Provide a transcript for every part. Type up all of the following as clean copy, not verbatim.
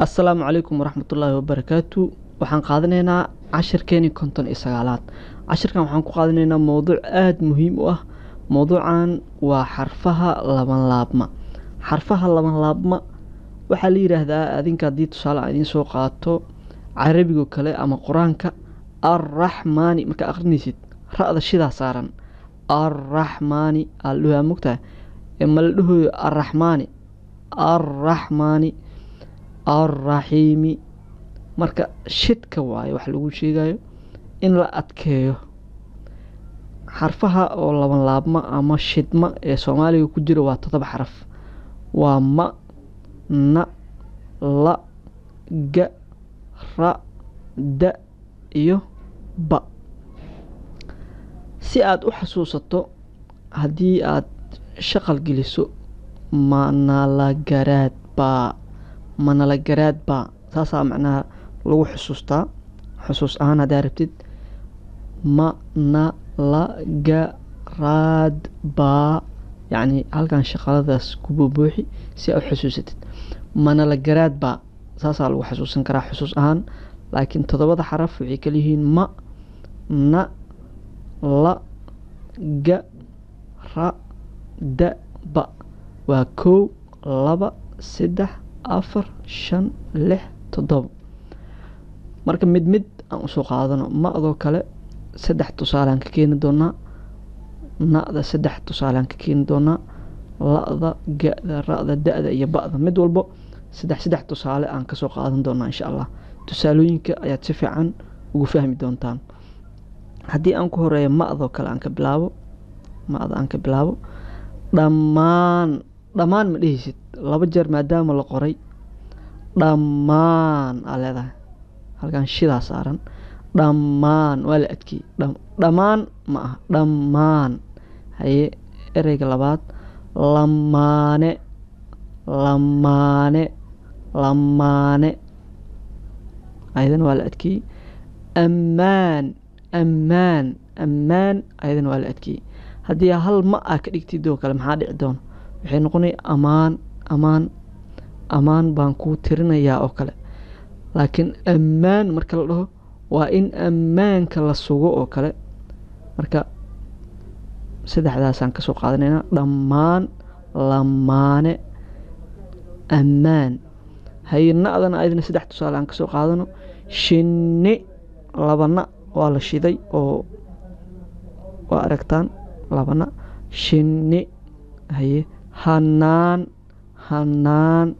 السلام عليكم ورحمة الله وبركاته. waxaan qaadanaynaa cashirkeeni konton iyo sagaalaad. cashirkan waxaan ku qaadanaynaa mowduuc aad muhiim u ah. mowduucan waa xarfaha laban laabma. xarfaha laban laabma waxaa la yiraahdaa adinka haddii tusaale aan idiin soo qaato carabiga kale ama quraanka arraxmaani marka akhrinaysid ra'da shidaa saaran arraxmaani alluha mugtaa ma la dhahayo arraxmaani arraxmaani arraxiimi marka shidka waaye wax lagu sheegayo in la adkeeyo xarfaha oo laban laabma ama shidma ee Soomaaliga ku jira waa 7 xaraf waa ma na la ga ra da iyo ba si aad u xasuusato haddii aad shaqal geliso manala garaad ba saasaa macnaha lagu xusuustaa xusuus ahaan haddaa rabtid manala garaad ba يعني halkan shaqaladaas ku buuxi si aad xusuusatid manala garaad ba saasaa lagu xasuusan karaa xusuus ahaan laakiin 7 xaraf waxay kala yihiin ma na la ga ra da ba waa 1 2 3 4 5 6 7 marka mid aan soo qaadano maadoo kale 3 tusaale aan ka keeni doonaa na'da 3 tusaale aan ka keeni doonaa la'da ga'da ra'da da'da iyo ba'da mid walba 3 tusaale aan ka soo qaadan doonaa insha Allah tusaalooyinka ayaad si fiican ugu fahmi doontaan haddii aan ku horeeyo maadoo kale aan ka bilaabo maada aan ka bilaabo dhamaan ma dhihaysid 2 jeer maadaama la qoray dhamaan aa leedahay halkan shidaa saaran dhamaan waa la adkii dhamaan ma aha dhamaan haye ereyga labaad lamaane lamaane lamaane aydan waa la adkii ammaan ammaan ammaan aydan waa la adkii haddii hal ma ah ka dhigtid oo kale maxaa dhici doona waxay noqonay amaan amaan amaan baan ku tirinayaa oo kale laakiin ammaan marka la dhaho waa in ammaanka la sugo oo kale marka 3daas aan ka soo qaadanaynaa dhammaan lamaane ammaan hayna'dana ayadana 3 tusaale aan ka soo qaadano shinni labana waa la shiday oo waa aragtaan labana shinni haye hanaan hanaan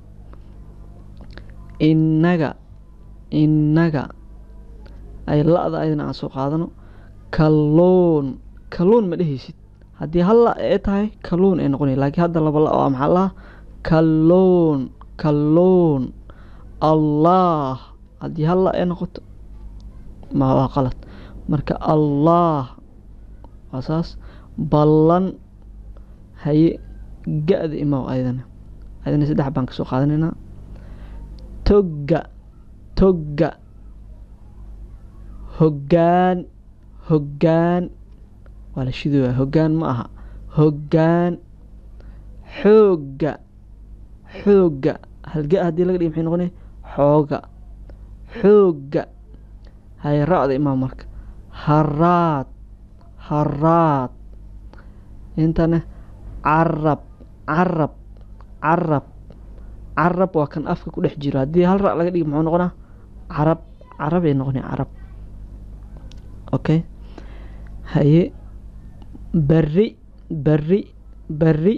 innaga ay la'da ayadana aan soo qaadano kalluun ma dhehaysid haddii hal la ee tahay kalluun ay noqonay laakiin hadda laba la oo maxaa lahaa kalluun allah haddii hal la ee noqoto ma waa qalad marka allah waa saas ballan haye ga'da imaw ayadana 3 baan ka soo qaadanaynaa togga hoggaan waa la shidoyaa hoggaan ma aha hoggaan xoogga halga haddii laga dhigo maxay noqonay xoogga hay ra'da imaam marka haraad intana carab waa kan afka ku dhex jiro haddii hal ra' laga dhigo muxuu noqonaa carab ay noqonay carab okay haye berri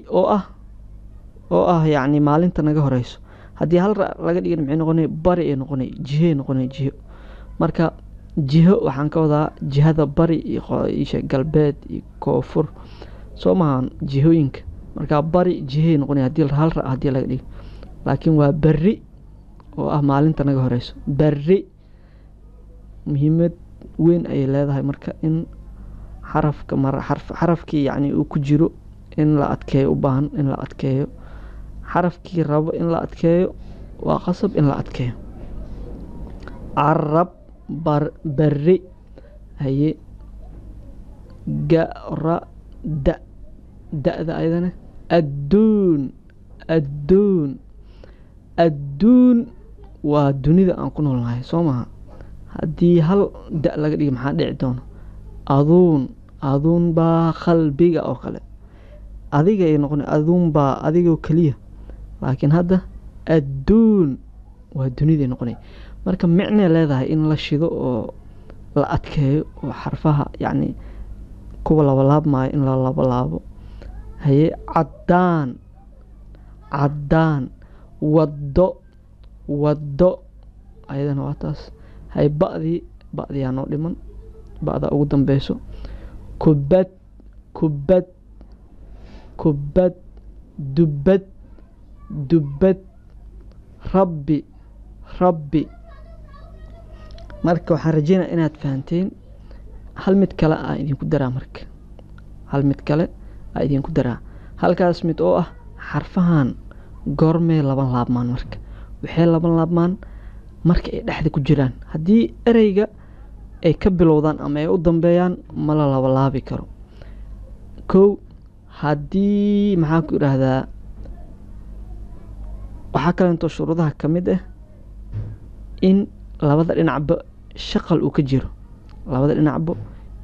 oo ah yacni maalinta naga horeyso haddii hal ra' laga dhigo maxay noqonay bari ay noqonay jiho marka jiho waxaan ka wadaa jihada bari iyo galbeed iyo koonfur soo maahan jihooyinka marka bari jihay noqonay haddii hal ra' haddii laga dhigo laakiin waa berri oo ah maalinta naga horeyso berri muhiimad weyn ay leedahay marka in xarafkii yacni uu ku jiro in la adkeeyo u baahan in la adkeeyo xarafkii rabo in la adkeeyo waa qasab in la adkeeyo carab berri haye gara da'da ayadana adduun waa dunida aan ku noolnahay soo maha haddii hal da laga dhigo maxaa dhici doono aduun baa qalbiga oo kale adiga ay noqon aduun baa adigoo keliya laakiin hadda adduun waa dunida noqonay marka micnay leedahay in la shido oo la adkeeyo oo xarfaha yacni kuwa labalaabmaayo in la labalaabo haye caddaan waddo ayadana waa taas hay ba'diyaa noo dhiman ba'da ugu dambeyso kubad dubbad rabbi marka waxaan rajeynaa inaad fahanteen hal mid kale aa idinku daraa halkaas mid oo ah xarfahan goormee laban laabmaan marka waxay laban laabmaan marka ay dhexda ku jiraan haddii ereyga ay ka bilowdaan ama ay u dambeeyaan ma la labalaabi karo kow haddii maxaa ku idhaahdaa waxaa kalentoo shuruudaha ka mid ah in labada dhinacba shaqal uu ka jiro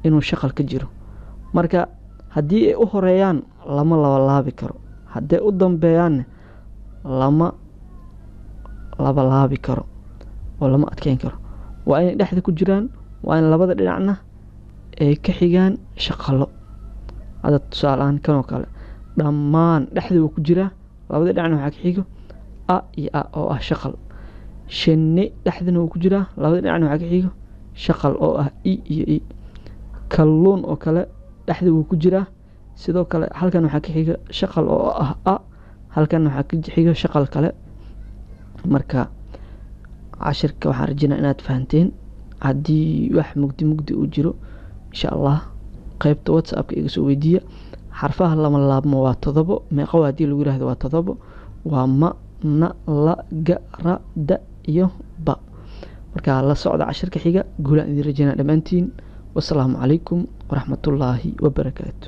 inuu shaqal ka jiro marka haddii ay u horeeyaan lama labalaabi karo hadday u dambeeyaanna lama labalaabi karo oo lama adkeyn karo waa inay dhexda ku jiraan waa in labada dhinacna ay ka xigaan shaqalo hadda tusaaleaan kanoo kale dhammaan dhexda wuu ku jiraa labada dhinacna waxaa ka xigo a iyo a oo ah shaqal shinni dhexdana wuu ku jiraa labada dhinacna waxaa ka xigo shaqal oo ah i iyo i kalluun oo kale dhexda wuu ku jiraa sidoo kale halkan waxaa ka xiga shaqal oo ah a halkan waxaa ka xiga shaqal kale marka cashirka waxaan rajeynaa inaad fahanteen haddii wax mugdi uu jiro insha allah qaybta whatsappka iga soo weydiiya xarfaha lama laabmo waa 7 meeqa haddii lagu yiraahdo waa 7 waa ma na la ga ra da iyo ba marka la socda cashirka xiga guulaan idin rajeynaa dhammaantiin wassalaamu calaykum waraxmatullaahi wabarakaatu